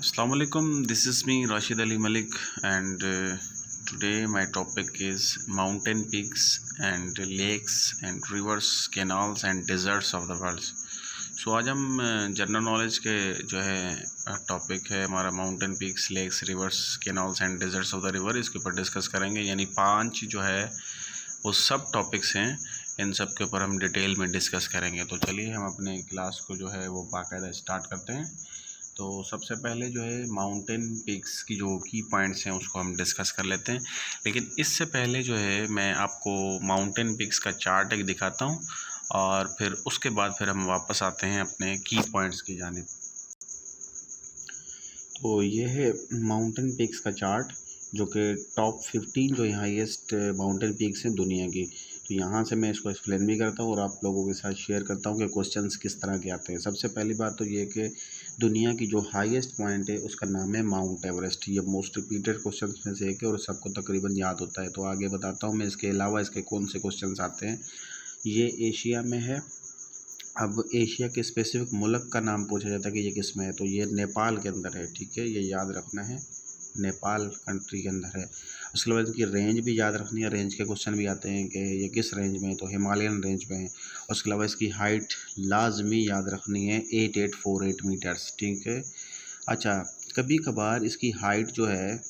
Assalamu alaikum. This is me Rashid Ali Malik, and today my topic is mountain peaks and lakes and rivers, canals and deserts of the world. So आज हम general knowledge के जो है topic है हमारा mountain peaks, lakes, rivers, canals and deserts of the river, इसके ऊपर discuss करेंगे। यानी 5 जो है वो सब टॉपिक्स हैं, इन सब के ऊपर हम डिटेल में डिस्कस करेंगे। तो चलिए हम अपने क्लास को जो है वो बाकायदा स्टार्ट करते हैं। तो सबसे पहले जो है माउंटेन पीक्स की जो की पॉइंट्स हैं उसको हम डिस्कस कर लेते हैं। लेकिन इससे पहले जो है मैं आपको माउंटेन पीक्स का चार्ट एक दिखाता हूँ, और फिर उसके बाद फिर हम वापस आते हैं अपने की पॉइंट्स की जानिब। तो ये है माउंटेन पीक्स का चार्ट, जो कि टॉप 15 जो हाईएस्ट माउंटेन पीक्स हैं दुनिया की। तो यहाँ से मैं इसको एक्सप्लेन भी करता हूँ और आप लोगों के साथ शेयर करता हूँ कि क्वेश्चंस किस तरह के आते हैं। सबसे पहली बात तो ये कि दुनिया की जो हाईएस्ट पॉइंट है उसका नाम है माउंट एवरेस्ट। ये मोस्ट रिपीटेड क्वेश्चन में से एक है और सबको तकरीबन याद होता है। तो आगे बताता हूँ मैं इसके अलावा इसके कौन से क्वेश्चन आते हैं। ये एशिया में है। अब एशिया के स्पेसिफिक मुल्क का नाम पूछा जाता है कि ये किस में है, तो ये नेपाल के अंदर है। ठीक है, ये याद रखना है, नेपाल कंट्री के अंदर है। उसके बाद इनकी रेंज भी याद रखनी है। रेंज के क्वेश्चन भी आते हैं कि ये किस रेंज में है, तो हिमालयन रेंज में है। उसके अलावा इसकी हाइट लाजमी याद रखनी है 8848 मीटर्स। ठीक है। अच्छा, कभी कभार इसकी हाइट जो है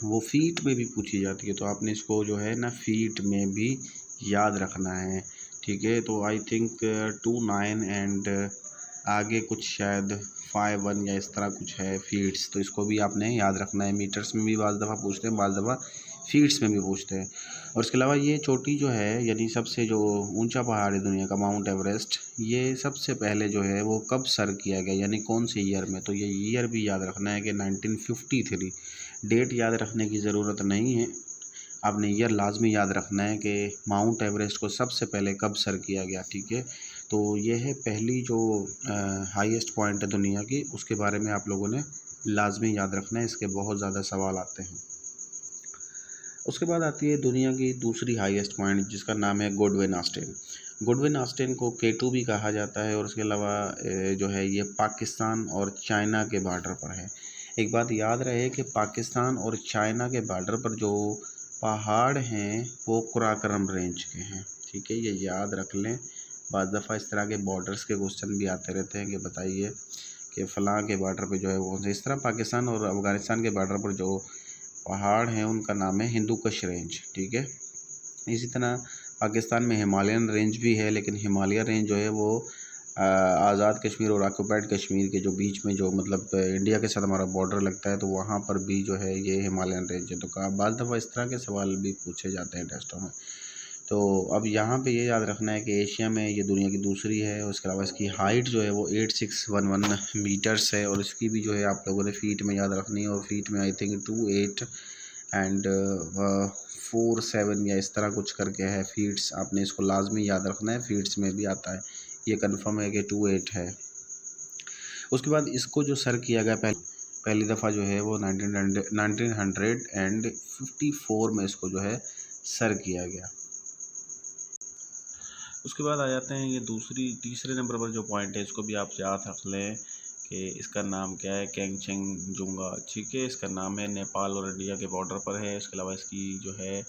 वो फीट में भी पूछी जाती है, तो आपने इसको जो है ना फीट में भी याद रखना है। ठीक है, तो आई थिंक 29 एंड आगे कुछ शायद 51 या इस तरह कुछ है फीट्स, तो इसको भी आपने याद रखना है। मीटर्स में भी बाज़ दफ़ा पूछते हैं, बाज़ दफ़ा फीट्स में भी पूछते हैं। और इसके अलावा ये चोटी जो है, यानी सबसे जो ऊंचा पहाड़ है दुनिया का, माउंट एवरेस्ट, ये सबसे पहले जो है वो कब सर किया गया, यानी कौन से ईयर में, तो ये ईयर भी याद रखना है कि 1953। डेट याद रखने की ज़रूरत नहीं है, आपने ईयर लाजमी याद रखना है कि माउंट एवरेस्ट को सबसे पहले कब सर किया गया। ठीक है, तो ये है पहली जो हाईएस्ट पॉइंट है दुनिया की, उसके बारे में आप लोगों ने लाजमी याद रखना है, इसके बहुत ज़्यादा सवाल आते हैं। उसके बाद आती है दुनिया की दूसरी हाईएस्ट पॉइंट, जिसका नाम है गुडविन ऑस्टिन। गुडविन ऑस्टिन को K2 भी कहा जाता है, और उसके अलावा जो है ये पाकिस्तान और चाइना के बॉर्डर पर है। एक बात याद रहे कि पाकिस्तान और चाइना के बॉर्डर पर जो पहाड़ हैं वो कुराकोरम रेंज के हैं। ठीक है, ये याद रख लें। बाद दफ़ा इस तरह के बॉर्डर्स के क्वेश्चन भी आते रहते हैं कि बताइए कि फ़लाँ के बॉर्डर पे जो है वो, इस तरह पाकिस्तान और अफ़गानिस्तान के बॉर्डर पर जो पहाड़ हैं उनका नाम है हिंदू कुश रेंज। ठीक है, इसी तरह पाकिस्तान में हिमालयन रेंज भी है, लेकिन हिमालय रेंज जो है वो आज़ाद कश्मीर और ऑक्यूपाइड कश्मीर के जो बीच में जो मतलब इंडिया के साथ हमारा बॉर्डर लगता है, तो वहाँ पर भी जो है ये हिमालयन रेंज है। तो कहा बाज़ दफ़ा इस तरह के सवाल भी पूछे जाते हैं टेस्टों में। तो अब यहाँ पे ये याद रखना है कि एशिया में ये दुनिया की दूसरी है। उसके अलावा इसकी हाइट जो है वो 8611 मीटर्स है, और इसकी भी जो है आप लोगों ने फ़ीट में याद रखनी है, और फीट में आई थिंक 28 एंड 47 या इस तरह कुछ करके है फीट्स। आपने इसको लाजमी याद रखना है, फीट्स में भी आता है, ये कंफर्म है कि 28 है। उसके बाद इसको जो सर किया गया पहली दफ़ा जो है वो 1954 में इसको जो है सर किया गया। उसके बाद आ जाते हैं ये तीसरे नंबर पर जो पॉइंट है, इसको भी आप याद रख लें कि इसका नाम क्या है, केंगचेंजुंगा। ठीक है, इसका नाम है, नेपाल और इंडिया के बॉर्डर पर है। इसके अलावा इसकी जो है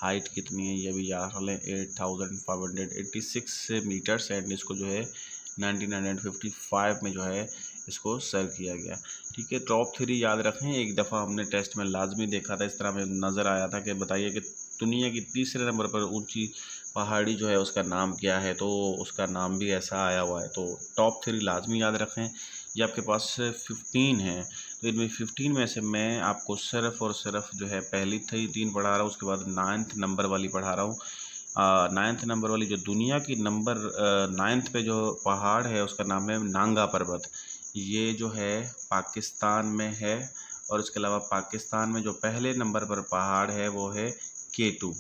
हाइट कितनी है ये भी याद रख लें, 8586 मीटर्स, एंड इसको जो है 1955 में जो है इसको सर किया गया। ठीक है, टॉप 3 याद रखें। एक दफ़ा हमने टेस्ट में लाजमी देखा था, इस तरह में नज़र आया था कि बताइए कि दुनिया की तीसरे नंबर पर ऊंची पहाड़ी जो है उसका नाम क्या है, तो उसका नाम भी ऐसा आया हुआ है। तो टॉप 3 लाजमी याद रखें। ये आपके पास 15 है, तो इनमें 15 में से मैं आपको सिर्फ़ और सिर्फ जो है पहली 3 पढ़ा रहा हूँ, उसके बाद 9th नंबर वाली पढ़ा रहा हूँ। 9th नंबर वाली जो दुनिया की नंबर 9th पे जो पहाड़ है उसका नाम है नांगा पर्वत। ये जो है पाकिस्तान में है, और इसके अलावा पाकिस्तान में जो पहले नंबर पर पहाड़ है वो है K2।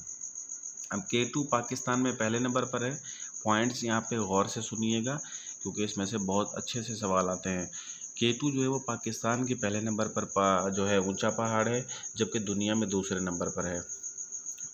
अब K2 पाकिस्तान में पहले नंबर पर है। पॉइंट्स यहाँ पे गौर से सुनिएगा, क्योंकि इसमें से बहुत अच्छे से सवाल आते हैं। K2 जो है वो पाकिस्तान के पहले नंबर पर जो है ऊंचा पहाड़ है, जबकि दुनिया में दूसरे नंबर पर है।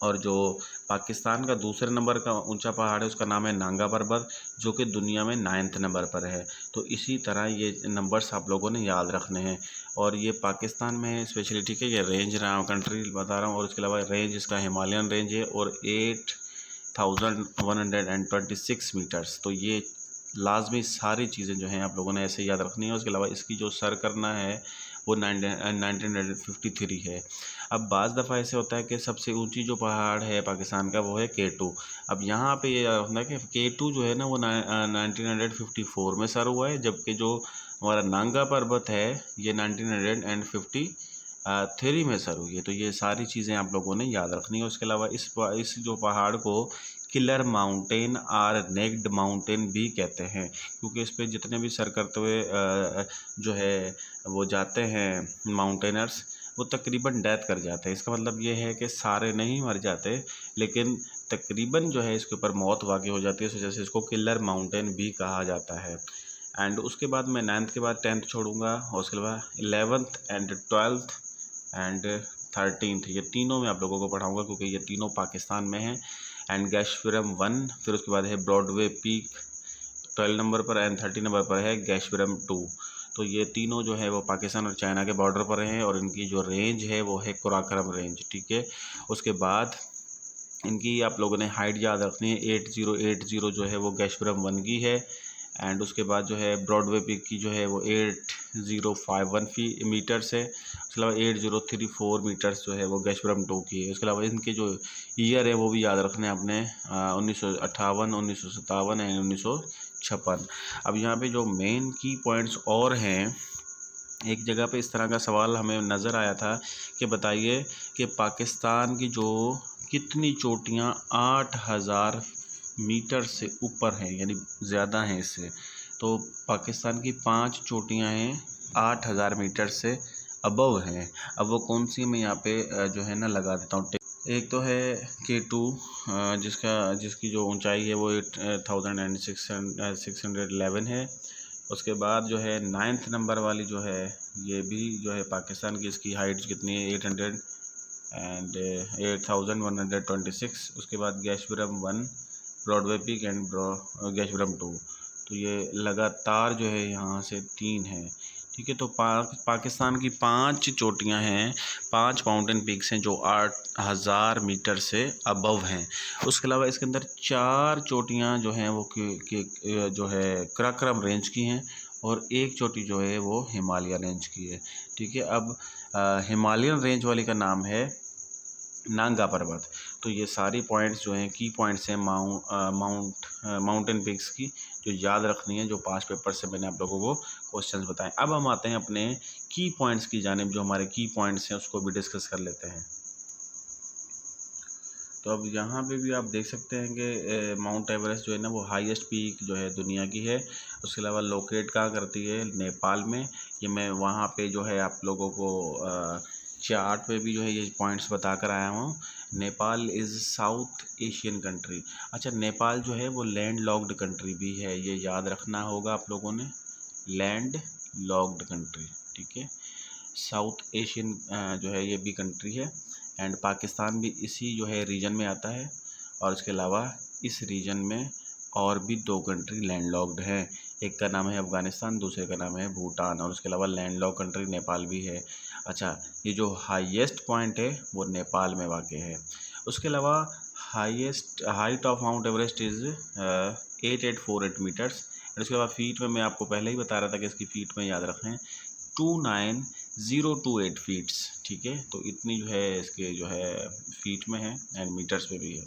और जो पाकिस्तान का दूसरे नंबर का ऊंचा पहाड़ है उसका नाम है नांगा पर्वत, जो कि दुनिया में 9th नंबर पर है। तो इसी तरह ये नंबर्स आप लोगों ने याद रखने हैं। और ये पाकिस्तान में है स्पेशली, ठीक है। ये रेंज रहा कंट्री बता रहा हूँ, और उसके अलावा रेंज इसका हिमालयन रेंज है और 8126 मीटर्स। तो ये लाजमी सारी चीज़ें जो हैं आप लोगों ने ऐसे याद रखनी है। उसके अलावा इसकी जो सर करना है वो 1953 है। अब बाज़ दफ़ा ऐसे होता है कि सबसे ऊंची जो पहाड़ है पाकिस्तान का वो है K2। अब यहाँ पे ये याद रखना है कि K2 जो है ना वो 1954 में सर हुआ है, जबकि जो हमारा नांगा पर्वत है ये 1953 में सर हुई है। तो ये सारी चीज़ें आप लोगों ने याद रखनी है। उसके अलावा इस जो पहाड़ को किलर माउंटेन और नेक्ड माउंटेन भी कहते हैं, क्योंकि इस पे जितने भी सर करते हुए जो है वो जाते हैं माउंटेनर्स, वो तकरीबन डेथ कर जाते हैं। इसका मतलब ये है कि सारे नहीं मर जाते, लेकिन तकरीबन जो है इसके ऊपर मौत वाक़ई हो जाती है। इस वजह से इसको किलर माउंटेन भी कहा जाता है। एंड उसके बाद मैं 9th के बाद 10th छोड़ूंगा, और उसके बाद 11th and 12th and 13th, ये तीनों मैं आप लोगों को पढ़ाऊँगा क्योंकि ये तीनों पाकिस्तान में हैं। एंड गैशपुरम 1, फिर उसके बाद है ब्रॉडवे पीक 12 नंबर पर, एंड 13 नंबर पर है गैशपुरम 2। तो ये तीनों जो है वो पाकिस्तान और चाइना के बॉर्डर पर हैं, और इनकी जो रेंज है वो है कुराकरम रेंज, ठीक है। उसके बाद इनकी आप लोगों ने हाइट याद रखनी है। 8080 जो है वो गैशपुरम 1 की है। एंड उसके बाद जो है ब्रॉडवे पीक की जो है वो 8051 मीटर्स है। उसके अलावा 8034 मीटर्स जो है वो गैशपुरम 2 की है। उसके अलावा इनके जो ईयर है वो भी याद रखने हैं आपने, 1958, 1957 एंड 1956। अब यहाँ पे जो मेन की पॉइंट्स और हैं, एक जगह पे इस तरह का सवाल हमें नज़र आया था कि बताइए कि पाकिस्तान की जो कितनी चोटियाँ 8000 मीटर से ऊपर हैं, यानी ज़्यादा हैं इससे। तो पाकिस्तान की 5 चोटियाँ हैं 8000 मीटर से अबव हैं। अब वो कौन सी मैं यहाँ पे जो है ना लगा देता हूँ। एक तो है K2, जिसकी जो ऊंचाई है वो 8611 है। उसके बाद जो है 9th नंबर वाली जो है ये भी जो है पाकिस्तान की, इसकी हाइट कितनी है 8126। उसके बाद गैशपुरम 1, ब्रॉडवे पीक एंड गैशपुरम 2। तो ये लगातार जो है यहाँ से 3 है, ठीक है। तो पाकिस्तान की 5 चोटियाँ हैं, 5 माउंटेन पीक्स हैं जो 8000 मीटर से अबव हैं। उसके अलावा इसके अंदर 4 चोटियाँ जो हैं वो जो है कराकरम रेंज की हैं, और एक चोटी जो है वो हिमालय रेंज की है, ठीक है। अब हिमालयन रेंज वाली का नाम है नांगा पर्वत। तो ये सारी पॉइंट्स जो हैं की पॉइंट्स हैं माउंटेन पीक्स की, जो याद रखनी है, जो 5 पेपर से मैंने आप लोगों को क्वेश्चंस बताए। अब हम आते हैं अपने की पॉइंट्स की जानिब। जो हमारे की पॉइंट्स हैं उसको भी डिस्कस कर लेते हैं। तो अब यहाँ पे भी आप देख सकते हैं कि माउंट एवरेस्ट जो है ना वो हाईएस्ट पीक जो है दुनिया की है। उसके अलावा लोकेट कहाँ करती है, नेपाल में। ये मैं वहाँ पे जो है आप लोगों को चार्ट पे भी जो है ये पॉइंट्स बता कर आया हूँ। Nepal is south Asian country. अच्छा, नेपाल जो है वो लैंड लॉक्ड कंट्री भी है, ये याद रखना होगा आप लोगों ने, लैंड लॉक्ड कंट्री, ठीक है। साउथ एशियन जो है ये भी कंट्री है। एंड पाकिस्तान भी इसी जो है रीजन में आता है। और इसके अलावा इस रीजन में और भी 2 कंट्री लैंडलॉक्ड हैं, एक का नाम है अफ़गानिस्तान, दूसरे का नाम है भूटान। और उसके अलावा लैंडलॉक कंट्री नेपाल भी है। अच्छा, ये जो हाईएस्ट पॉइंट है वो नेपाल में वाक़ है। उसके अलावा height of Mount Everest is 8848 metres. और उसके अलावा फीट में मैं आपको पहले ही बता रहा था कि इसकी फ़ीट में याद रखें 29028 फीट्स, ठीक है। तो इतनी जो है इसके जो है फीट में है, एंड मीटर्स पे भी है।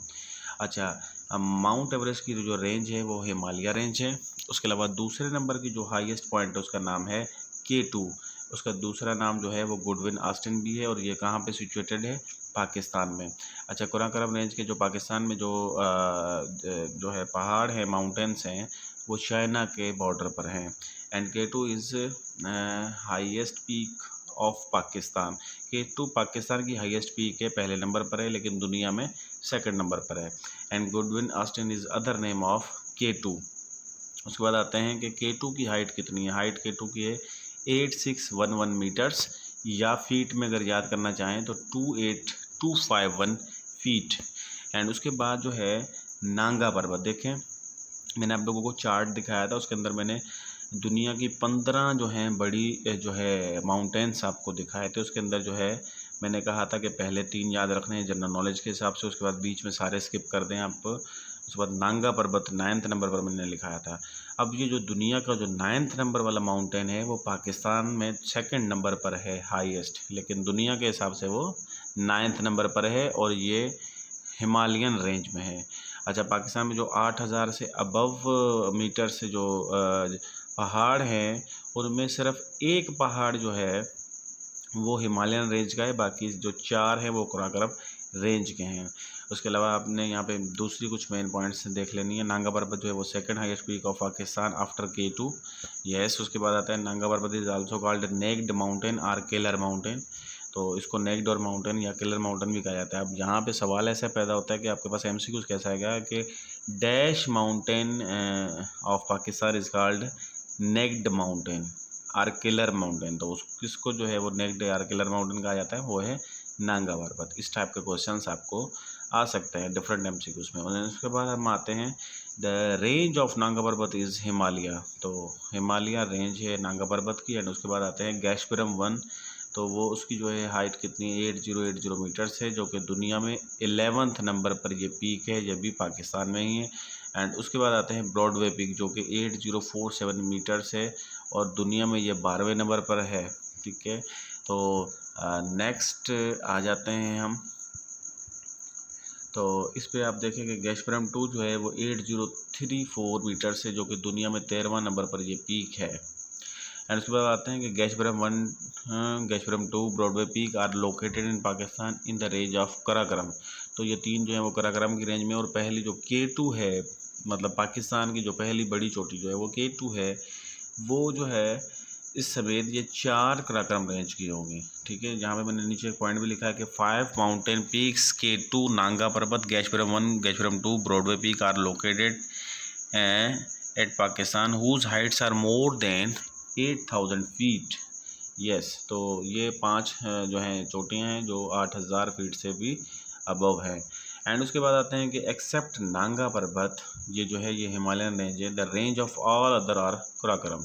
अच्छा, अब माउंट एवरेस्ट की जो रेंज है वो हिमालय रेंज है। उसके अलावा दूसरे नंबर की जो हाईएस्ट पॉइंट है उसका नाम है K2। उसका दूसरा नाम जो है वो गुडविन ऑस्टिन भी है, और ये कहाँ पे सिचुएटेड है, पाकिस्तान में। अच्छा, कुराकरम रेंज के जो पाकिस्तान में जो है पहाड़ है, माउंटेन्स हैं, वो चाइना के बॉर्डर पर हैं। And K2 is highest peak of Pakistan. K2 Pakistan की हाईएस्ट पीक है, पहले नंबर पर है, लेकिन दुनिया में सेकंड नंबर पर है। And Goodwin Austin is other name of K2। उसके बाद आते हैं कि K2 की हाइट कितनी है। हाइट K2 की है 8611 मीटर्स, या फीट में अगर याद करना चाहें तो 28251 फीट। एंड उसके बाद जो है नांगा पर्वत, देखें मैंने आप लोगों को चार्ट दिखाया था, उसके अंदर मैंने दुनिया की 15 जो हैं बड़ी जो है माउंटेन्स आपको दिखाए थे। उसके अंदर जो है मैंने कहा था कि पहले 3 याद रखने हैं जनरल नॉलेज के हिसाब से, उसके बाद बीच में सारे स्किप कर दें आप। उसके बाद नांगा पर्वत 9th नंबर पर मैंने लिखाया था। अब ये जो दुनिया का जो 9th नंबर वाला माउंटेन है वो पाकिस्तान में 2nd नंबर पर है हाईएस्ट, लेकिन दुनिया के हिसाब से वो 9th नंबर पर है और ये हिमालयन रेंज में है। अच्छा, पाकिस्तान में जो 8000 से अबव मीटर से जो पहाड़ हैं उनमें सिर्फ एक पहाड़ जो है वो हिमालयन रेंज का है, बाकी जो 4 हैं वो कराकोरम रेंज के हैं। उसके अलावा आपने यहाँ पे दूसरी कुछ मेन पॉइंट्स देख लेनी है। नांगा पर्वत जो है वो 2nd highest peak of Pakistan after K2। Yes, उसके बाद आता है Nanga Parbat is also called naked mountain और किलर माउंटेन। तो इसको नेक्ड और माउंटेन या किलर माउंटेन भी कहा जाता है। अब यहाँ पे सवाल ऐसा पैदा होता है कि आपके पास MCQs कैसा आएगा कि dash mountain of Pakistan is called naked mountain or killer mountain. तो उस किसको जो है वो नेक्ड आर किलर माउंटेन कहा जाता है, वो है नांगा पर्वत। इस टाइप के क्वेश्चंस आपको आ सकते हैं डिफरेंट MCQs में। और उसके बाद हम आते हैं द रेंज ऑफ नांगा पर्वत इज़ हिमालय। तो हिमालय रेंज है नांगा पर्वत की। एंड उसके बाद आते हैं गैशपुरम 1। तो वो उसकी जो है हाइट कितनी है 8080 मीटर्स है, जो कि दुनिया में 11th नंबर पर ये पीक है, ये भी पाकिस्तान में ही है। एंड उसके बाद आते हैं ब्रॉडवे पीक जो कि 8047 मीटर्स है और दुनिया में ये 12वें नंबर पर है। ठीक है, तो नेक्स्ट आ जाते हैं हम। तो इस पे आप देखें कि गैशपुरम 2 जो है वो 8034 मीटर से, जो कि दुनिया में 13वां नंबर पर ये पीक है। एंड उसके बाद आते हैं कि Gasherbrum 1 Gasherbrum 2 Broadway peak are located in Pakistan in the range of Karakoram. तो ये 3 जो है वो कराकोरम की रेंज में, और पहली जो K2 है मतलब पाकिस्तान की जो पहली बड़ी चोटी जो है वो K2 है, वो जो है इस समेत ये 4 कराकोरम रेंज की होगी। ठीक है, जहाँ पे मैंने नीचे एक पॉइंट भी लिखा है कि 5 mountain peaks K2 Nanga Parbat Gasherbrum 1 Gasherbrum 2 Broadway peak are located at Pakistan whose heights are more than 8000 feet. Yes, तो ये 5 जो हैं चोटियाँ हैं जो 8000 फीट से भी अबव है। एंड उसके बाद आते हैं कि एक्सेप्ट नांगा पर्वत, ये जो है ये हिमालयन रेंज है, the range of all other are Karakoram.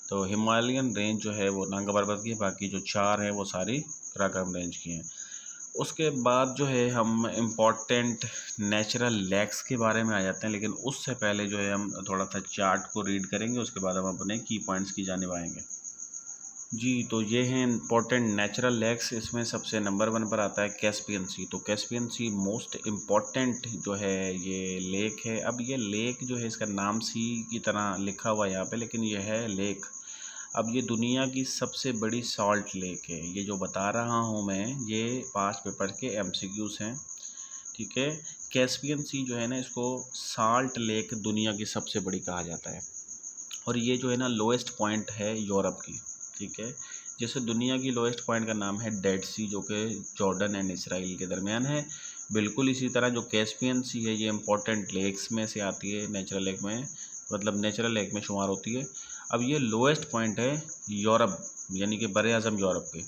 तो हिमालयन रेंज जो है वो नांगा पर्वत की है, बाकी जो 4 हैं वो सारी कराकोरम रेंज की हैं। उसके बाद जो है हम इम्पॉर्टेंट नेचुरल लेक्स के बारे में आ जाते हैं, लेकिन उससे पहले जो है हम थोड़ा सा चार्ट को रीड करेंगे, उसके बाद हम अपने की पॉइंट्स की जानिब आएंगे। जी, तो ये हैं इम्पोर्टेंट नेचुरल लेक्स। इसमें सबसे नंबर 1 पर आता है कैस्पियन सी। तो कैस्पियन सी मोस्ट इम्पॉर्टेंट जो है ये लेक है। अब ये लेक जो है इसका नाम सी की तरह लिखा हुआ है यहाँ पे, लेकिन ये है लेक। अब ये दुनिया की सबसे बड़ी सॉल्ट लेक है। ये जो बता रहा हूँ मैं ये पास्ट पेपर के MCQs हैं। ठीक है, कैस्पियन सी जो है ना इसको साल्ट लेक दुनिया की सबसे बड़ी कहा जाता है। और ये जो है ना लोएस्ट पॉइंट है यूरोप की। ठीक है, जैसे दुनिया की लोएस्ट पॉइंट का नाम है डेड सी जो कि जॉर्डन एंड इसराइल के दरमियान है, बिल्कुल इसी तरह जो कैस्पियन सी है ये इंपॉर्टेंट लेक्स में से आती है, नेचुरल लेक में मतलब नेचुरल लेक में शुमार होती है। अब ये लोएस्ट पॉइंट है यूरोप यानी कि बर आज़म यूरोप के।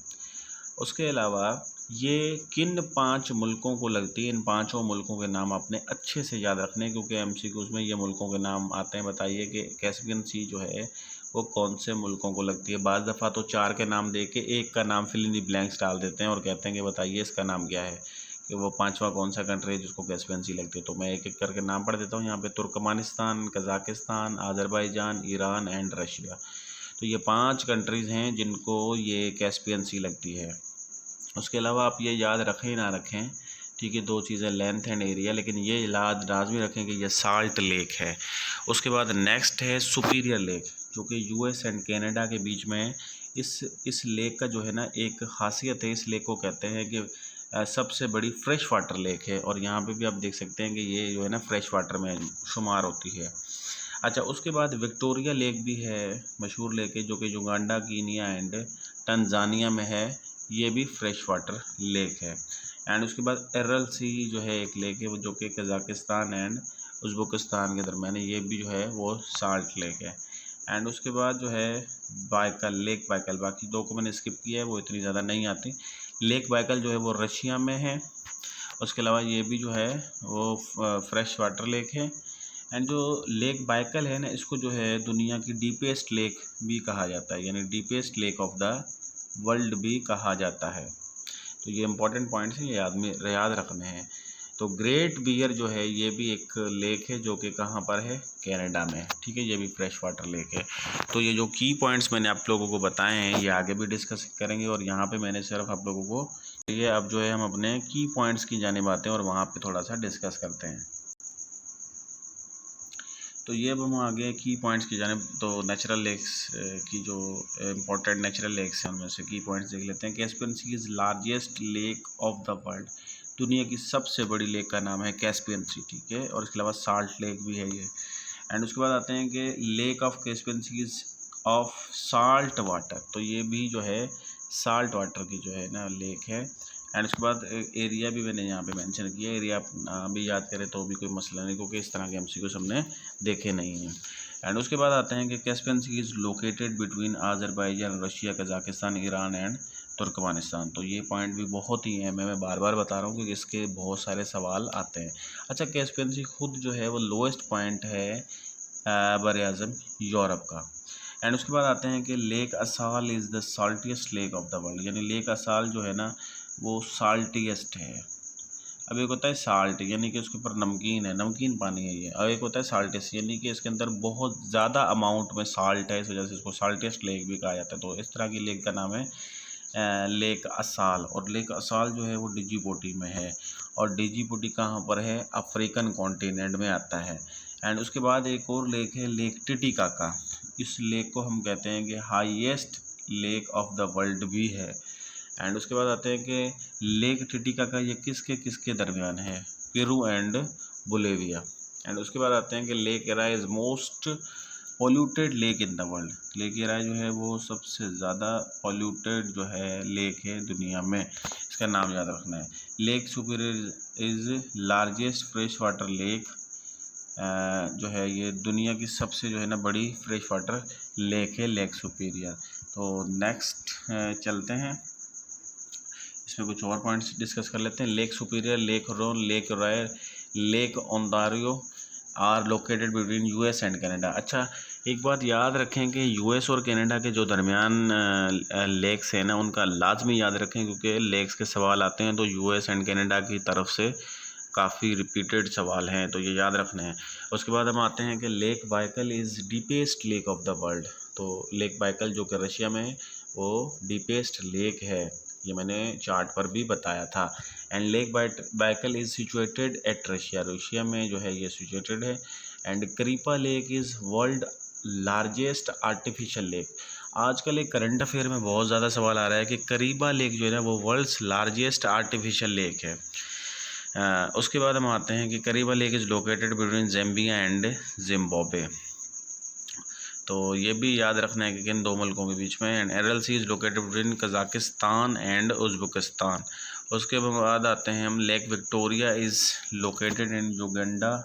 उसके अलावा ये किन 5 मुल्कों को लगती है, इन 5 मुल्कों के नाम आपने अच्छे से याद रखने, क्योंकि MCQs में ये मुल्कों के नाम आते हैं। बताइए कि कैस्पियन सी जो है वो कौन से मुल्कों को लगती है। बाज़ दफ़ा तो 4 के नाम दे के एक का नाम फिल इन दी ब्लैंक्स डाल देते हैं और कहते हैं कि बताइए इसका नाम क्या है, कि वो 5वां कौन सा कंट्री है जिसको कैस्पियन सी लगती है। तो मैं एक एक करके नाम पढ़ देता हूँ यहाँ पे। Turkmenistan, Kazakhstan, Azerbaijan, Iran and Russia. तो ये 5 कंट्रीज़ हैं जिनको ये कैस्पियन सी लगती है। उसके अलावा आप ये याद रखें ना रखें, ठीक है, 2 चीज़ें लेंथ एंड एरिया, लेकिन ये याद लाजमी रखें कि ये साल्ट लेक है। उसके बाद नेक्स्ट है सुपीरियर लेक जो कि US एंड कनाडा के बीच में है। इस लेक का जो है ना एक ख़ासियत है, इस लेक को कहते हैं कि सबसे बड़ी फ्रेश वाटर लेक है। और यहाँ पे भी आप देख सकते हैं कि ये जो है ना फ्रेश वाटर में शुमार होती है। अच्छा, उसके बाद विक्टोरिया लेक भी है, मशहूर लेक है जो कि युगांडा, कीनिया एंड तंजानिया में है। ये भी फ्रेश वाटर लेक है। एंड उसके बाद एरल सी जो है एक लेक है वो जो कि कज़ाकिस्तान एंड उज़्बेकिस्तान के दरमियान है, ये भी जो है वो साल्ट लेक है। एंड उसके बाद जो है बाइकल, लेक बाइकल, बाकी 2 को मैंने स्किप किया है, वो इतनी ज़्यादा नहीं आती। लेक बाइकल जो है वो रशिया में है। उसके अलावा ये भी जो है वो फ्रेश वाटर लेक है। एंड जो लेक बाइकल है ना, इसको जो है दुनिया की डीपेस्ट लेक भी कहा जाता है, यानी deepest lake of the world भी कहा जाता है। तो ये इंपॉर्टेंट पॉइंट्स हैं, ये याद रखने हैं। तो ग्रेट बियर जो है ये भी एक लेक है जो कि कहाँ पर है, कनाडा में, ठीक है। ये भी फ्रेश वाटर लेक है। तो ये जो की पॉइंट्स मैंने आप लोगों को बताए हैं ये आगे भी डिस्कस करेंगे, और यहाँ पे मैंने सिर्फ आप लोगों को ये अब जो है हम अपने की पॉइंट्स की जानिब आते हैं और वहाँ पे थोड़ा सा डिस्कस करते हैं। तो ये अब हम आगे की पॉइंट्स की जानिब, तो नेचुरल लेक्स की जो इम्पोर्टेंट नेचुरल लेक्स हैं उनमें से की पॉइंट्स देख लेते हैं। Caspian Sea is largest lake of the world, दुनिया की सबसे बड़ी लेक का नाम है कैस्पियन सी, ठीक है। और इसके अलावा साल्ट लेक भी है ये। एंड उसके बाद आते हैं कि lake of Caspian Sea is of salt water, तो ये भी जो है साल्ट वाटर की जो है ना लेक है। एंड उसके बाद एरिया भी मैंने यहाँ पे मेंशन किया, एरिया आप भी याद करें तो भी कोई मसला नहीं, क्योंकि इस तरह के एमसीक्यूज़ हमने देखे नहीं हैं। एंड उसके बाद आते हैं कि Caspian Sea is located between Azerbaijan, Russia, Kazakhstan, Iran and Turkmenistan. तो ये पॉइंट भी बहुत ही है, मैं बार बार बता रहा हूँ क्योंकि इसके बहुत सारे सवाल आते हैं। अच्छा, कैस्पियन सी खुद जो है वो लोएस्ट पॉइंट है बर आज़म यूरोप का। एंड उसके बाद आते हैं कि lake Assal is the saltiest lake of the world, यानी लेक असाल जो है ना वो साल्टिएस्ट है। अब एक होता है साल्ट, यानी कि उसके ऊपर नमकीन है, नमकीन पानी है ये, और एक होता है साल्टियस, यानी कि इसके अंदर बहुत ज़्यादा अमाउंट में साल्ट है, इस वजह से इसको साल्टियस्ट लेक भी कहा जाता है। तो इस तरह की लेक का नाम है लेक असाल। और लेक असाल जो है वो डिजीबोटी में है, और डिजीबोटी कहाँ पर है, अफ्रीकन कॉन्टिनेंट में आता है। एंड उसके बाद एक और लेक है लेक टिटिकाका, इस लेक को हम कहते हैं कि highest lake of the world भी है। एंड उसके बाद आते हैं कि लेक टिटिकाका ये किसके दरमियान है, पेरू एंड बोलेविया। एंड उसके बाद आते हैं कि lake era is most polluted lake in the world, lake era जो है वो सबसे ज़्यादा पॉल्यूटेड जो है लेक है दुनिया में, इसका नाम याद रखना है। Lake superior is largest fresh water lake, जो है ये दुनिया की सबसे जो है ना बड़ी फ्रेश वाटर लेक है, लेक सुपीरियर। तो नेक्स्ट चलते हैं, इसमें कुछ और पॉइंट्स डिस्कस कर लेते हैं। Lake Superior, Lake Ron, Lake Royer, Lake Ontario are located between US and Canada. अच्छा, एक बात याद रखें कि यूएस और कनाडा के जो दरमियान लेक्स हैं ना उनका लाजमी याद रखें, क्योंकि लेक्स के सवाल आते हैं तो यूएस एंड कनाडा की तरफ से काफ़ी रिपीटेड सवाल हैं, तो ये याद रखने हैं। उसके बाद हम आते हैं कि lake Baikal is deepest lake of the world. तो लेक बाइकल जो कि रशिया में है वो डीपेस्ट लेक है, ये मैंने चार्ट पर भी बताया था। And lake Baikal is situated at Russia, Russia में जो है ये सिचुएटेड है। And Kariba lake is world largest artificial lake. आजकल एक करंट अफेयर में बहुत ज़्यादा सवाल आ रहा है कि करीबा लेक जो है ना वो वर्ल्ड्स लार्जेस्ट आर्टिफिशियल लेक है। उसके बाद हम आते हैं कि Kariba lake is located between Zambia and Zimbabwe. तो ये भी याद रखना है कि किन दो मुल्कों के बीच में। And Aral sea is located between Kazakhstan and Uzbekistan. उसके बाद आते हैं हम lake Victoria is located in Uganda,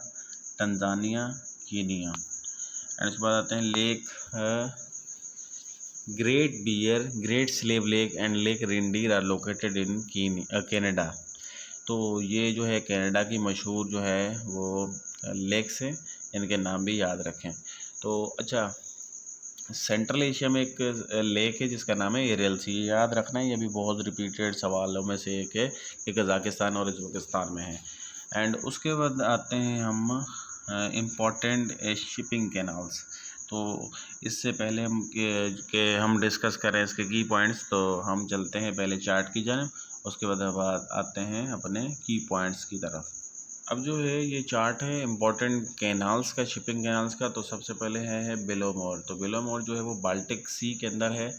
Tanzania, Kenya. And उसके बाद आते हैं lake Great Bear, Great Slave lake and lake Reindeer are located in Canada. तो ये जो है कनाडा की मशहूर जो है वो लेक्स हैं, इनके नाम भी याद रखें। तो अच्छा, सेंट्रल एशिया में एक लेक है जिसका नाम है एरियल सी, ये याद रखना है, ये भी बहुत रिपीटेड सवालों में से एक है कि कज़ाकिस्तान और उज़्बेकिस्तान में है। एंड उसके बाद आते हैं हम इम्पॉर्टेंट शिपिंग कैनाल्स। तो इससे पहले हम डिस्कस करें इसके की पॉइंट्स, तो हम चलते हैं पहले चार्ट की जानिब, उसके बाद आते हैं अपने की पॉइंट्स की तरफ। अब जो है ये चार्ट है इम्पोर्टेंट कैनाल्स का, शिपिंग कैनाल्स का। तो सबसे पहले है बेलोमोर। तो बेलोमोर जो है वो बाल्टिक सी के अंदर है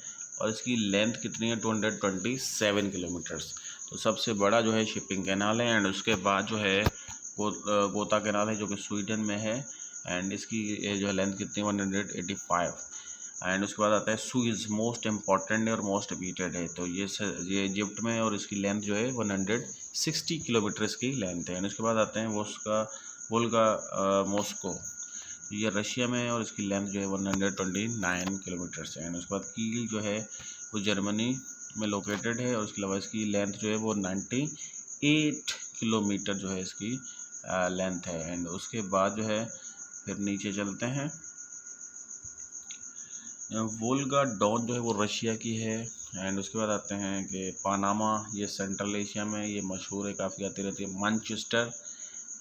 और इसकी लेंथ कितनी है, 227 किलोमीटर्स। तो सबसे बड़ा जो है शिपिंग कैनाल है। एंड उसके बाद जो है गोता कैनाल है जो कि स्वीडन में है, एंड इसकी जो है लेंथ कितनी 185। एंड उसके बाद आता है सुइज़, मोस्ट इम्पॉर्टेंट है और मोस्ट रिपीटेड है। तो ये इजिप्ट में है और इसकी लेंथ जो है 160 किलोमीटर इसकी लेंथ है। एंड उसके बाद आते हैं वोल्गा मॉस्को, ये रशिया में है और इसकी लेंथ जो है 129 किलोमीटर है। एंड उसके बाद कील जो है वो जर्मनी में लोकेटेड है और उसके अलावा इसकी लेंथ जो है वो 98 किलोमीटर जो है इसकी लेंथ है। एंड उसके बाद जो है फिर नीचे चलते हैं। वोल्गा डॉन जो है वो रशिया की है। एंड उसके बाद आते हैं कि पानामा, ये सेंट्रल एशिया में ये मशहूर है, काफ़ी आती रहती है। मैनचेस्टर,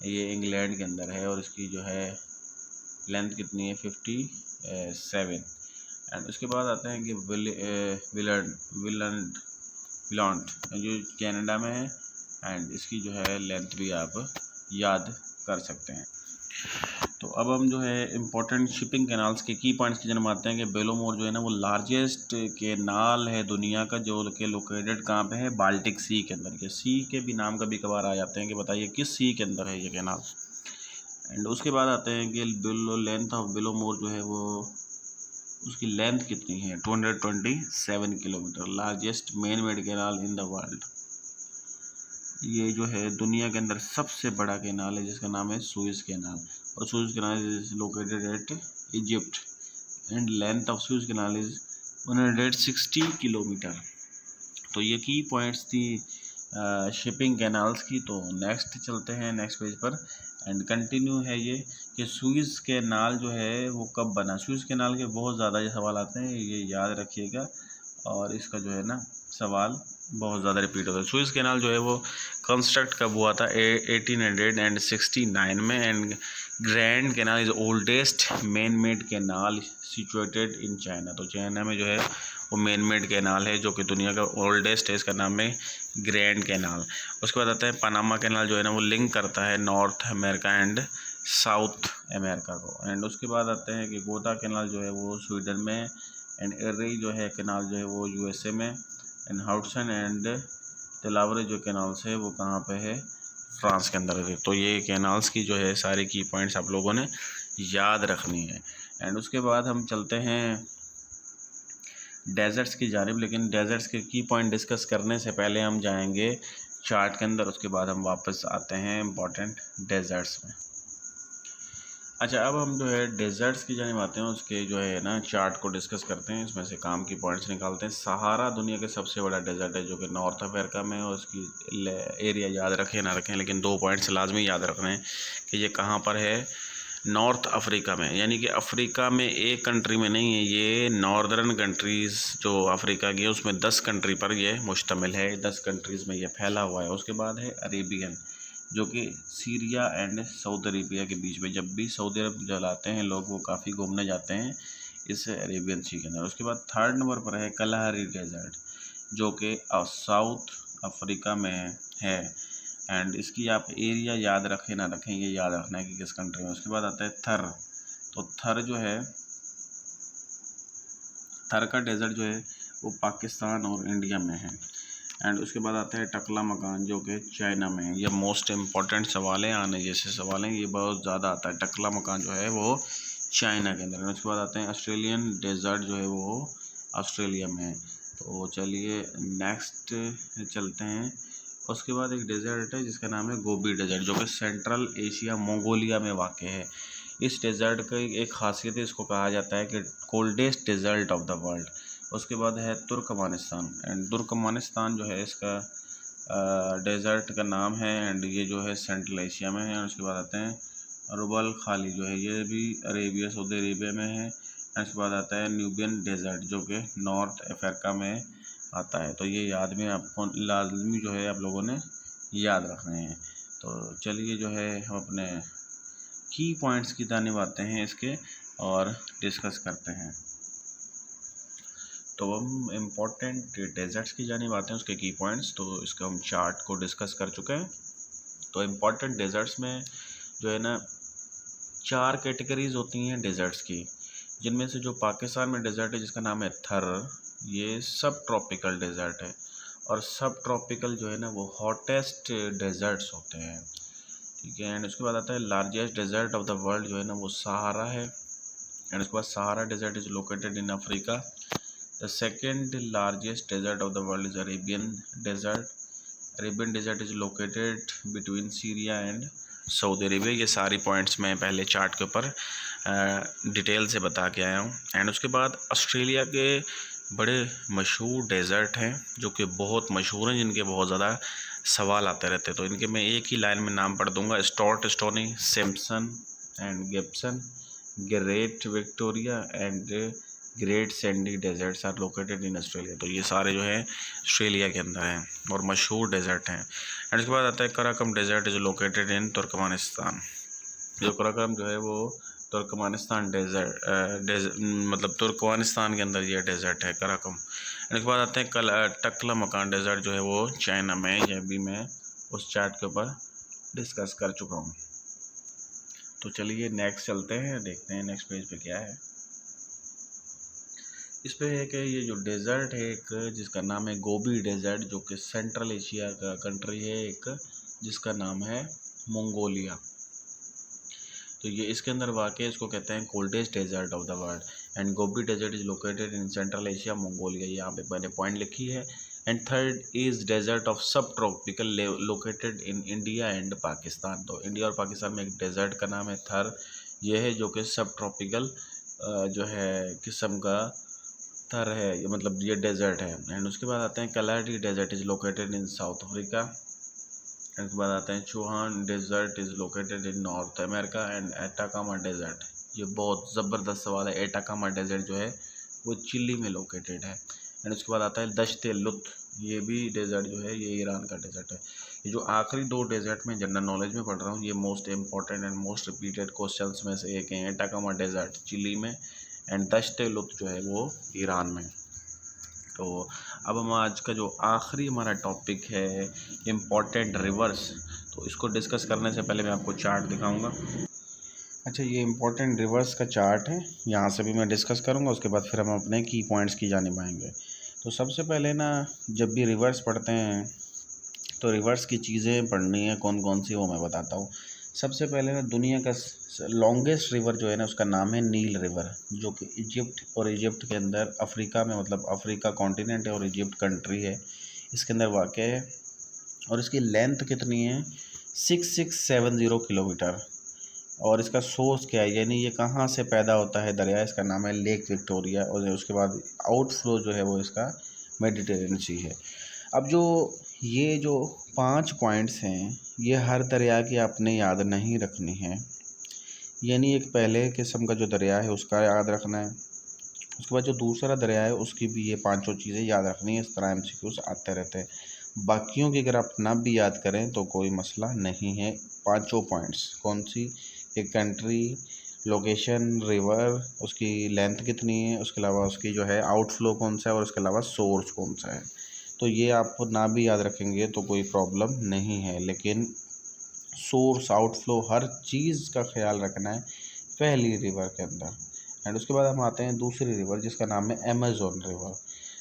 ये इंग्लैंड के अंदर है और इसकी जो है लेंथ कितनी है 57। एंड उसके बाद आते हैं कि विलांट जो कनाडा में है। एंड इसकी जो है लेंथ भी आप याद कर सकते हैं। तो अब हम जो है इम्पोर्टेंट शिपिंग कैनाल्स के की पॉइंट्स की जन्म आते हैं कि बेलोमोर जो है ना वो लार्जेस्ट कैनाल है दुनिया का, जो कि लोकेटेड कहाँ पे है, बाल्टिक सी के अंदर। ये सी के भी नाम कभी कभार आ जाते हैं कि बताइए किस सी के अंदर है ये कैनाल। एंड उसके बाद आते हैं कि लेंथ ऑफ बेलोमोर जो है वो उसकी लेंथ कितनी है, 227 kilometre. Largest man made canal in the world, ये जो है दुनिया के अंदर सबसे बड़ा कैनाल है जिसका नाम है सुएज कैनाल। और Suez canal is located at Egypt and length of Suez canal is 160 kilometre. तो ये की पॉइंट्स थी शिपिंग कैनाल्स की। तो नेक्स्ट चलते हैं नेक्स्ट पेज पर। एंड कंटिन्यू है ये कि सुएज कैनाल जो है वो कब बना। सुएज कैनाल के बहुत ज़्यादा ये सवाल आते हैं, ये याद रखिएगा, और इसका जो है ना सवाल बहुत ज़्यादा रिपीट होता है। सुएज कैनाल जो है वो कंस्ट्रक्ट कब हुआ था 1869 में। And grand canal is oldest man made canal situated in China. तो चाइना में जो है वो मैन मेड कैनाल है जो कि दुनिया का ओल्डेस्ट है, इसका नाम है ग्रैंड कैनाल। उसके बाद आता है पनामा कैनाल जो है ना वो लिंक करता है north America and south America को। एंड उसके बाद आते हैं कि गोदा कैनाल जो है वो स्वीडन में। एंड एरी जो है कैनाल जो है वो यूएसए में। एंड हाउडसन एंड तेलावरे जो कैनाल्स है वो कहाँ पे है, फ्रांस के अंदर है। तो ये कैनाल्स की जो है सारी की पॉइंट्स आप लोगों ने याद रखनी है। एंड उसके बाद हम चलते हैं डेजर्ट्स की जानिब, लेकिन डेजर्ट्स के की पॉइंट डिस्कस करने से पहले हम जाएंगे चार्ट के अंदर, उसके बाद हम वापस आते हैं इम्पॉर्टेंट डेजर्ट्स में। अच्छा, अब हम जो है डेजर्ट्स की जानिब आते हैं, उसके जो है ना चार्ट को डिस्कस करते हैं, इसमें से काम की पॉइंट्स निकालते हैं। सहारा दुनिया के सबसे बड़ा डेजर्ट है जो कि नॉर्थ अमेरिका में है, और उसकी एरिया याद रखें ना रखें, लेकिन 2 पॉइंट्स लाजमी याद रखने हैं कि ये कहाँ पर है, नॉर्थ अफ्रीका में। यानी कि अफ्रीका में एक कंट्री में नहीं है, ये नॉर्दर्न कंट्रीज़ जो अफ्रीका की है उसमें 10 कंट्री पर ये मुश्तमिल है, 10 कंट्रीज़ में ये फैला हुआ है। उसके बाद है अरेबियन जो कि सीरिया एंड सऊदी अरेबिया के बीच में। जब भी सऊदी अरब जलाते हैं लोग, वो काफ़ी घूमने जाते हैं इस अरेबियन सी के अंदर। उसके बाद 3rd नंबर पर है कलाहारी डेजर्ट जो कि साउथ अफ्रीका में है। एंड इसकी आप एरिया याद रखें ना रखें, ये याद रखना है कि किस कंट्री में। उसके बाद आता है थर। तो थर जो है, थर का डेजर्ट जो है वो पाकिस्तान और इंडिया में है। एंड उसके बाद आता है टकला मकान जो कि चाइना में है। ये मोस्ट इम्पॉर्टेंट सवाल है, आने जैसे सवाल हैं, ये बहुत ज़्यादा आता है। टकला मकान जो है वो चाइना के अंदर है। उसके बाद आते हैं ऑस्ट्रेलियन डेजर्ट जो है वो ऑस्ट्रेलिया में है। तो चलिए नेक्स्ट चलते हैं। उसके बाद एक डेजर्ट है जिसका नाम है गोबी डेजर्ट जो कि सेंट्रल एशिया मंगोलिया में वाक़ है। इस डेजर्ट का एक खासियत है, इसको कहा जाता है कि coldest desert of the world. उसके बाद है तुर्कमानिस्तान। एंड तुर्कमानिस्तान जो है इसका डेजर्ट का नाम है, एंड ये जो है सेंट्रल एशिया में है। और उसके बाद आते हैं रुबल खाली जो है ये भी अरेबिया सऊदी अरेबिया में है। एंड उसके बाद आता है न्यूबियन डेजर्ट जो कि नॉर्थ अफ्रीका में आता है। तो ये याद में आपको लाजमी जो है आप लोगों ने याद रखने हैं। तो चलिए जो है हम अपने की पॉइंट्स की जानिब आते हैं इसके और डिस्कस करते हैं। तो हम इम्पोर्टेंट डेजर्ट्स की जानिब आते हैं, उसके की पॉइंट्स। तो इसका हम चार्ट को डिस्कस कर चुके हैं। तो इम्पोर्टेंट डेजर्ट्स में जो है ना 4 कैटेगरीज होती हैं डेजर्ट्स की, जिनमें से जो पाकिस्तान में डेजर्ट है जिसका नाम है थर, ये सब ट्रॉपिकल डेजर्ट है। और सब ट्रॉपिकल जो है ना वो हॉटेस्ट डेजर्ट्स होते हैं, ठीक है। एंड उसके बाद आता है largest desert of the world जो है ना वो सहारा है। एंड उसके बाद Sahara desert is located in Africa. The second largest desert of the world is Arabian Desert. Arabian Desert is located between Syria and Saudi Arabia. ये सारी points मैं पहले चार्ट के ऊपर डिटेल से बता के आया हूँ। एंड उसके बाद ऑस्ट्रेलिया के बड़े मशहूर डेज़र्ट हैं जो कि बहुत मशहूर हैं, जिनके बहुत ज़्यादा सवाल आते रहते हैं। तो इनके मैं एक ही लाइन में नाम पढ़ दूंगा। Sturt, Stony, Simpson and Gibson, Great Victoria and Great Sandy deserts are located in Australia. तो ये सारे जो है ऑस्ट्रेलिया के अंदर हैं और मशहूर डेजर्ट हैं। एंड इसके बाद आता है Karakum desert is located in Turkmenistan. जो कराकम जो है वो तुर्कमानिस्तान मतलब तुर्कमानिस्तान के अंदर ये डेजर्ट है कराकम। इसके बाद आते हैं टकला मकान डेजर्ट जो है वो चाइना में। ये भी मैं उस चार्ट के ऊपर डिस्कस कर चुका हूँ। तो चलिए नेक्स्ट चलते हैं, देखते हैं नेक्स्ट पेज पे क्या है। इस पे है कि ये जो डेजर्ट है एक, जिसका नाम है गोबी डेजर्ट, जो कि सेंट्रल एशिया का कंट्री है एक, जिसका नाम है मंगोलिया। तो ये इसके अंदर वाक़ है, इसको कहते हैं coldest desert of the world. And Gobi desert is located in central Asia Mongolia, यहाँ पे मैंने पॉइंट लिखी है। And third is desert of sub tropical located in India and Pakistan. तो इंडिया और पाकिस्तान में एक डेजर्ट का नाम है थर, ये है जो कि सब ट्रॉपिकल जो है किस्म का थर है, ये मतलब ये डेजर्ट है। एंड उसके बाद आते हैं Kalahari desert is located in South Africa. इसके बाद आते हैं Chihuahuan desert is located in North America. And Atacama desert, ये बहुत ज़बरदस्त सवाल है। एटाकामा डेजर्ट जो है वो चिली में लोकेटेड है। एंड उसके बाद आता है दश्ते लुत्फ, ये भी डेजर्ट जो है ये ईरान का डेजर्ट है। ये जो आखिरी दो डेजर्ट में जनरल नॉलेज में पढ़ रहा हूँ, ये most important and most repeated questions में से एक है। एटाकामा डेजर्ट चिली में एंड दश्ते लुत्फ जो है वो ईरान में। तो अब हम आज का जो आखिरी हमारा टॉपिक है इम्पॉर्टेंट रिवर्स, तो इसको डिस्कस करने से पहले मैं आपको चार्ट दिखाऊंगा। अच्छा, ये इम्पोर्टेंट रिवर्स का चार्ट है, यहाँ से भी मैं डिस्कस करूँगा, उसके बाद फिर हम अपने की पॉइंट्स की जानिब आएंगे। तो सबसे पहले ना, जब भी रिवर्स पढ़ते हैं तो रिवर्स की चीज़ें पढ़नी है कौन कौन सी, वो मैं बताता हूँ। सबसे पहले ना, दुनिया का लॉन्गेस्ट रिवर जो है ना, उसका नाम है नील रिवर, जो कि इजिप्ट, और इजिप्ट के अंदर अफ्रीका में, मतलब अफ्रीका कॉन्टिनेंट है और इजिप्ट कंट्री है, इसके अंदर वाक़ है। और इसकी लेंथ कितनी है? 6670 किलोमीटर। और इसका सोर्स क्या है, यानी ये कहाँ से पैदा होता है दरिया, इसका नाम है लेक विक्टोरिया। और उसके बाद आउटफ्लो जो है वो इसका मेडिटेरेनियन सी है। अब जो ये जो 5 पॉइंट्स हैं, ये हर दरिया की आपने याद नहीं रखनी है, यानी एक पहले किस्म का जो दरिया है उसका याद रखना है, उसके बाद जो दूसरा दरिया है उसकी भी ये पांचों चीज़ें याद रखनी है। इस तरह एमसीक्यूज आते रहते हैं। बाकियों की अगर आप ना भी याद करें तो कोई मसला नहीं है। पांचों पॉइंट्स कौन सी, एक कंट्री, लोकेशन, रिवर, उसकी लेंथ कितनी है, उसके अलावा उसकी जो है आउटफ्लो कौन सा है, और उसके अलावा सोर्स कौन सा है। तो ये आप ना भी याद रखेंगे तो कोई प्रॉब्लम नहीं है, लेकिन सोर्स, आउटफ्लो, हर चीज़ का ख्याल रखना है पहली रिवर के अंदर। एंड उसके बाद हम आते हैं दूसरी रिवर, जिसका नाम है अमेज़न रिवर।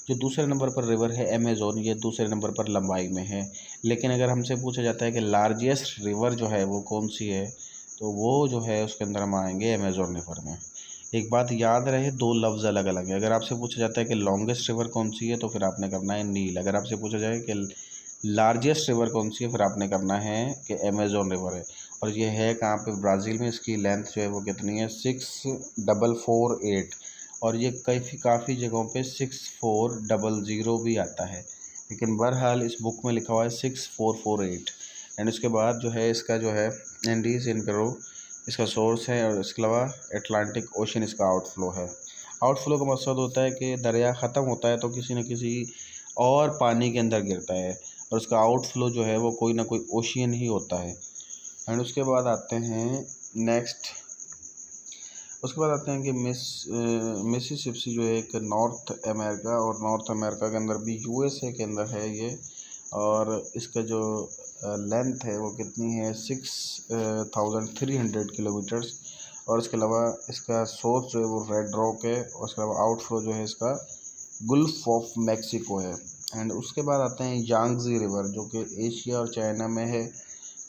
जो दूसरे नंबर पर रिवर है अमेज़न, ये दूसरे नंबर पर लंबाई में है। लेकिन अगर हमसे पूछा जाता है कि लार्जेस्ट रिवर जो है वो कौन सी है, तो वो जो है उसके अंदर हम आएंगे अमेज़न रिवर में। एक बात याद रहे, दो लफ्ज़ अलग अलग है। अगर आपसे पूछा जाता है कि लॉन्गेस्ट रिवर कौन सी है, तो फिर आपने करना है नील। अगर आपसे पूछा जाए कि लार्जेस्ट रिवर कौन सी है, फिर आपने करना है कि अमेज़न रिवर है। और ये है कहाँ पे? ब्राज़ील में। इसकी लेंथ जो है वो कितनी है? 6448। और ये काफ़ी जगहों पे 6400 भी आता है, लेकिन बहरहाल इस बुक में लिखा हुआ है 6448। एंड उसके बाद जो है इसका जो है इंडीज इन पेरू इसका सोर्स है, और इसके अलावा अटलांटिक ओशन इसका आउटफ्लो है। आउटफ्लो का मकसद होता है कि दरिया ख़त्म होता है तो किसी न किसी और पानी के अंदर गिरता है, और उसका आउटफ्लो जो है वो कोई ना कोई ओशियन ही होता है। एंड उसके बाद आते हैं नेक्स्ट, उसके बाद आते हैं कि मिसिसिपी जो है एक नॉर्थ अमेरिका, और नॉर्थ अमेरिका के अंदर भी यूएसए के अंदर है ये। और इसका जो लेंथ है वो कितनी है? 6300 किलोमीटर्स। और इसके अलावा इसका सोर्स जो है वो रेड रॉक है, और उसके अलावा आउटफ्लो जो है इसका गुल्फ ऑफ मैक्सिको है। एंड उसके बाद आते हैं यांगजी रिवर, जो कि एशिया और चाइना में है।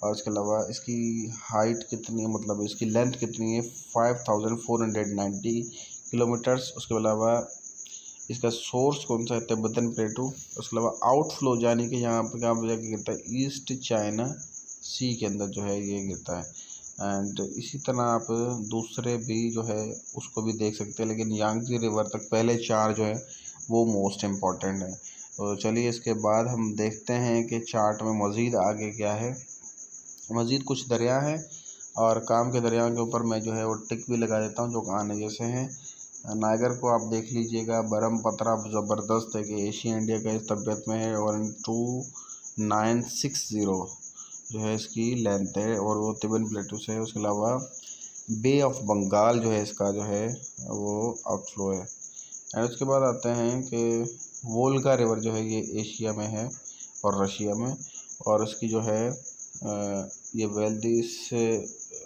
और इसके अलावा इसकी हाइट कितनी है, मतलब इसकी लेंथ कितनी है? 5490 किलोमीटर्स। उसके अलावा इसका सोर्स कौन सा है? तिब्बतन प्लेटू। उसके अलावा आउटफ्लो यानी कि यहाँ पे कहाँ पे जाके गिरता है? ईस्ट चाइना सी के अंदर जो है ये गिरता है। एंड इसी तरह आप दूसरे भी जो है उसको भी देख सकते हैं, लेकिन यांगजी रिवर तक पहले चार जो है वो मोस्ट इम्पॉर्टेंट है। तो चलिए इसके बाद हम देखते हैं कि चार्ट में मज़ीद आगे क्या है। मज़ीद कुछ दरिया हैं और काम के दरिया के ऊपर मैं जो है वो टिक भी लगा देता हूँ जो आने जैसे हैं। नाइगर को आप देख लीजिएगा, बरमपत्रा ज़बरदस्त है कि एशिया इंडिया का इस तबियत में है और 2960 जो है इसकी लेंथ है और वो तिब्बत प्लेटू से है। उसके अलावा बे ऑफ बंगाल जो है इसका जो है वो आउटफ्लो है। एंड उसके बाद आते हैं कि वोल्गा रिवर जो है ये एशिया में है और रशिया में, और उसकी जो है ये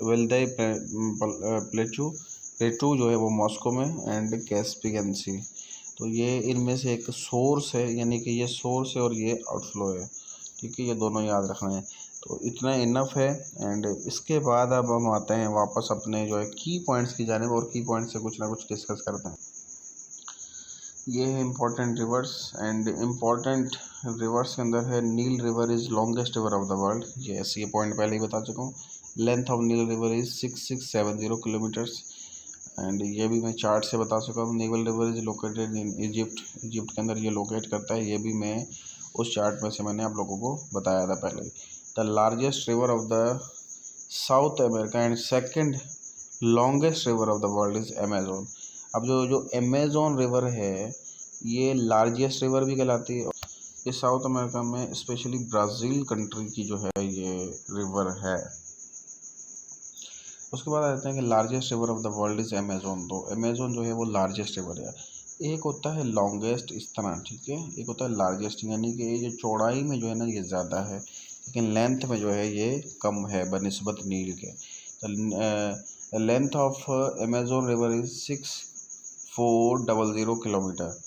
वेल्दाई प्लेटू जो है वो मॉस्को में एंड कैस्पियन सी। तो ये इनमें से एक सोर्स है, यानी कि ये सोर्स है और ये आउटफ्लो है। ठीक है, ये दोनों याद रखना है। तो इतना इनफ है। एंड इसके बाद अब हम आते हैं वापस अपने जो है की पॉइंट्स की जानिब और की पॉइंट्स से कुछ ना कुछ डिस्कस करते हैं। ये है important rivers and important rivers के अंदर है Nile river is longest river of the world. ये पॉइंट पहले ही बता चुका हूँ। Length of Nile river is 6670 kilometres and ये भी मैं चार्ट से बता चुका हूँ। Nile river is located in Egypt के अंदर ये लोकेट करता है। ये भी मैं उस चार्ट में से मैंने आप लोगों को बताया था पहले। The largest river of the south America and second longest river of the world is Amazon. अब जो अमेजोन रिवर है ये लार्जेस्ट रिवर भी कहलाती है। ये साउथ अमेरिका में स्पेशली ब्राज़ील कंट्री की जो है ये रिवर है। उसके बाद आते हैं कि largest river of the world is Amazon. तो अमेजोन जो है वो लार्जेस्ट रिवर है। एक होता है लॉन्गेस्ट इस तरह, ठीक है, एक होता है लार्जेस्ट, यानी कि ये जो चौड़ाई में जो है ना ये ज़्यादा है लेकिन लेंथ में जो है ये कम है बनिस्बत नील के। तो length of Amazon river is 6400 kilometre.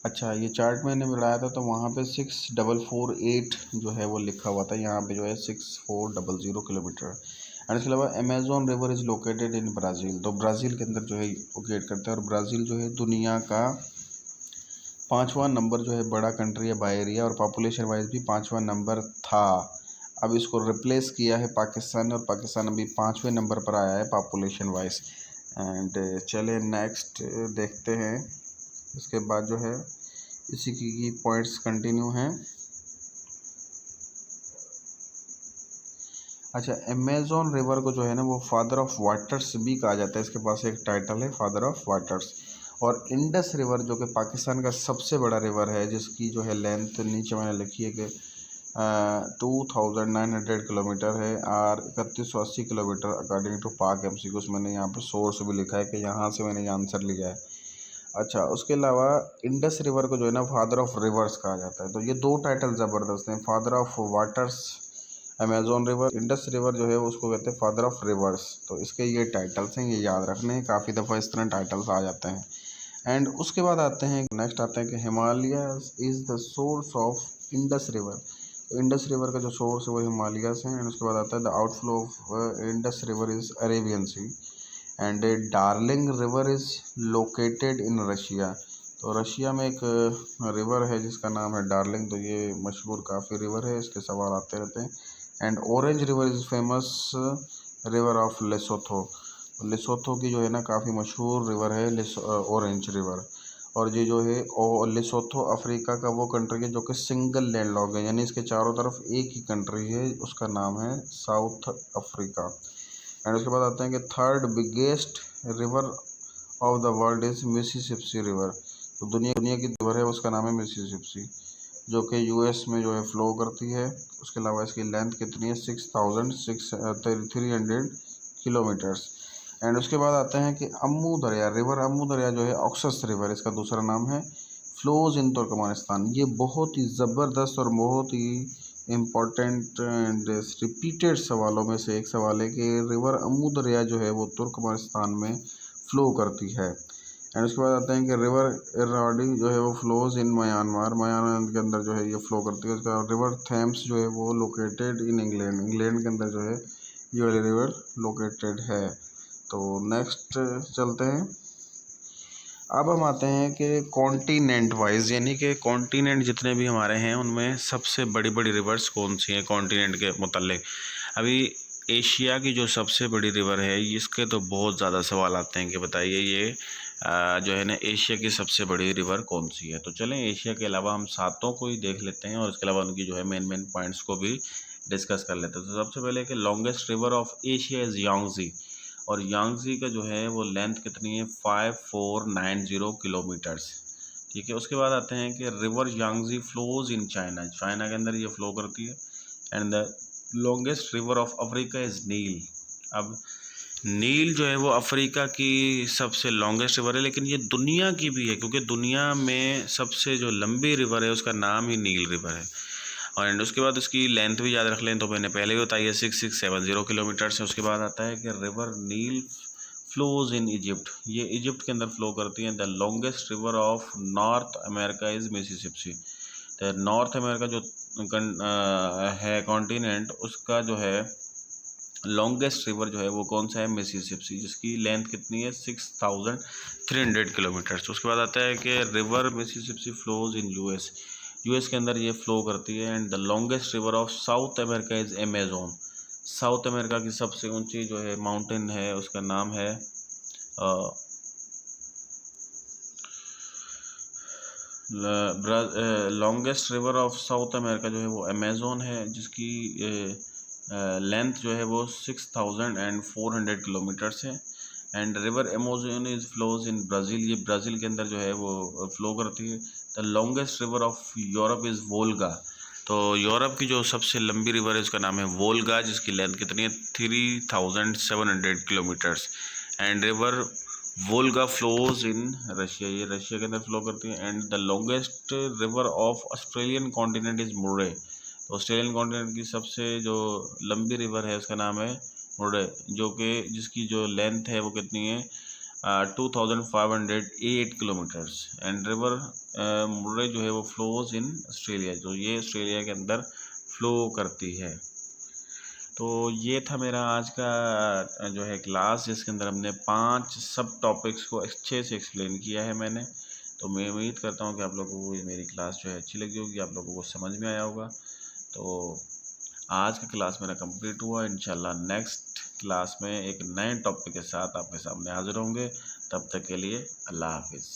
अच्छा, ये चार्ट मैंने बनाया था तो वहाँ पे 6448 जो है वो लिखा हुआ था, यहाँ पे जो है 6400 किलोमीटर। एंड इसके अलावा Amazon river is located in Brazil. तो ब्राज़ील के अंदर जो है लोकेट करता है और ब्राज़ील जो है दुनिया का 5वां नंबर जो है बड़ा कंट्री है बाय एरिया और पॉपुलेशन वाइज भी 5वां नंबर था। अब इसको रिप्लेस किया है पाकिस्तान ने और पाकिस्तान अभी 5वें नंबर पर आया है पॉपुलेशन वाइज। एंड चले नेक्स्ट देखते हैं। इसके बाद जो है इसी की पॉइंट्स कंटिन्यू हैं। अच्छा, अमेजोन रिवर को जो है ना वो फादर ऑफ वाटर्स भी कहा जाता है। इसके पास एक टाइटल है फादर ऑफ वाटर्स। और इंडस रिवर जो कि पाकिस्तान का सबसे बड़ा रिवर है जिसकी जो है लेंथ नीचे मैंने लिखी है कि 2900 किलोमीटर है और 3180 किलोमीटर अकॉर्डिंग टू पाक MCQs। मैंने यहाँ पे सोर्स भी लिखा है कि यहाँ से मैंने ये आंसर लिया है। अच्छा, उसके अलावा इंडस रिवर को जो है ना फादर ऑफ रिवर्स कहा जाता है। तो ये दो टाइटल ज़बरदस्त हैं, father of waters Amazon river, Indus river जो है उसको कहते हैं फादर ऑफ रिवर्स। तो इसके ये टाइटल्स हैं, ये याद रखने हैं, काफ़ी दफ़ा इस तरह टाइटल्स आ जाते हैं। एंड उसके बाद आते हैं नेक्स्ट आते हैं कि Himalayas is the source of Indus river. Indus river का जो सोर्स है वो हिमालयस है। एंड उसके बाद आता है the outflow of Indus river is Arabian Sea and Darling river is located in Russia. तो रशिया में एक रिवर है जिसका नाम है डार्लिंग। तो ये मशहूर काफ़ी रिवर है, इसके सवाल आते रहते हैं। And orange river is famous river of Lesotho. Lesotho की जो है ना काफ़ी मशहूर रिवर है ऑरेंज रिवर। और ये जो है लेसोथो अफ्रीका का वो कंट्री है जो कि सिंगल लैंड लॉक है, यानी इसके चारों तरफ एक ही कंट्री है, उसका नाम है साउथ अफ्रीका। एंड उसके बाद आते हैं कि third biggest river of the world is Mississippi river. तो दुनिया की रिवर है उसका नाम है मिसिसिपी, जो कि US में जो है फ़्लो करती है। उसके अलावा इसकी लेंथ कितनी है 6300 किलोमीटर्स। एंड उसके बाद आते हैं कि अम्मू दरिया, रिवर अम्मू दरिया जो है ऑक्सस रिवर इसका दूसरा नाम है, फ्लोज इन तुर्कमेनिस्तान। ये बहुत ही ज़बरदस्त और बहुत ही इम्पोर्टेंट एंड रिपीटेड सवालों में से एक सवाल है कि रिवर अम्मू दरिया जो है वो तुर्कमेनिस्तान में फ़्लो करती है। एंड उसके बाद आते हैं कि रिवर इरावदी जो है वो फ्लोज इन म्यांमार के अंदर जो है ये फ़्लो करती है। उसका रिवर थेम्स जो है वो लोकेटेड इन इंग्लैंड के अंदर जो है ये वाली रिवर लोकेटेड है। तो नेक्स्ट चलते हैं। अब हम आते हैं कि कॉन्टीनेंट वाइज, यानी कि कॉन्टीनेंट जितने भी हमारे हैं उनमें सबसे बड़ी बड़ी रिवर्स कौन सी हैं कॉन्टीनेंट के मुताल्लिक। अभी एशिया की जो सबसे बड़ी रिवर है इसके तो बहुत ज़्यादा सवाल आते हैं कि बताइए ये जो है ना एशिया की सबसे बड़ी रिवर कौन सी है। तो चलें एशिया के अलावा हम सातों को ही देख लेते हैं और उसके अलावा उनकी जो है मेन मेन पॉइंट्स को भी डिस्कस कर लेते हैं। तो सबसे पहले कि longest river of Asia is Yangtze, और यांगजी का जो है वो लेंथ कितनी है 5490 किलोमीटर्स। ठीक है, उसके बाद आते हैं कि river Yangtze flows in China, China के अंदर ये फ्लो करती है। And the longest river of Africa is Nile. अब नील जो है वो अफ्रीका की सबसे लॉन्गेस्ट रिवर है, लेकिन ये दुनिया की भी है, क्योंकि दुनिया में सबसे जो लंबी रिवर है उसका नाम ही नील रिवर है। और एंड उसके बाद इसकी लेंथ भी याद रख लें, तो मैंने पहले ही बताई है 6670 किलोमीटर से। उसके बाद आता है कि river Nile flows in Egypt, ये इजिप्ट के अंदर फ्लो करती है। The longest river of North America is Mississippi. तो नॉर्थ अमेरिका जो है कॉन्टिनेंट, उसका जो है लॉन्गेस्ट रिवर जो है वो कौन सा है, मिसिसिपी, जिसकी लेंथ कितनी है 6300 किलोमीटर। तो उसके बाद आता है कि river Mississippi flows in US, US के अंदर ये फ्लो करती है। And the longest river of south America is Amazon, south America की सबसे ऊंची जो है माउंटेन है उसका नाम है longest river of south America जो है वो अमेजोन है, जिसकी लेंथ जो है वो 6400 किलोमीटर्स है। And river Amazon is flows in Brazil, ये ब्राज़ील के अंदर जो है वो फ्लो करती है। The longest river of Europe is Volga, तो यूरोप की जो सबसे लंबी रिवर है उसका नाम है वोल्गा, जिसकी लेंथ कितनी है 3700 kilometres. And river Volga flows in Russia, ये रशिया के अंदर फ्लो करती है। And the longest river of Australian continent is मुरे, तो ऑस्ट्रेलियन कॉन्टिनेंट की सबसे जो लंबी रिवर है उसका नाम है मुरे, जो कि जिसकी जो लेंथ है वो कितनी है 2508 किलोमीटर्स। एंड रिवर मुरे जो है वो फ्लोज इन ऑस्ट्रेलिया, जो ये ऑस्ट्रेलिया के अंदर फ्लो करती है। तो ये था मेरा आज का जो है क्लास, जिसके अंदर हमने 5 सब टॉपिक्स को अच्छे से एक्सप्लेन किया है मैंने। तो मैं उम्मीद करता हूँ कि आप लोगों को ये मेरी क्लास जो है अच्छी लगी होगी, आप लोगों को समझ में आया होगा। तो आज का क्लास मेरा कंप्लीट हुआ। इंशाल्लाह नेक्स्ट क्लास में एक नए टॉपिक के साथ आपके सामने हाजिर होंगे। तब तक के लिए अल्लाह हाफिज़।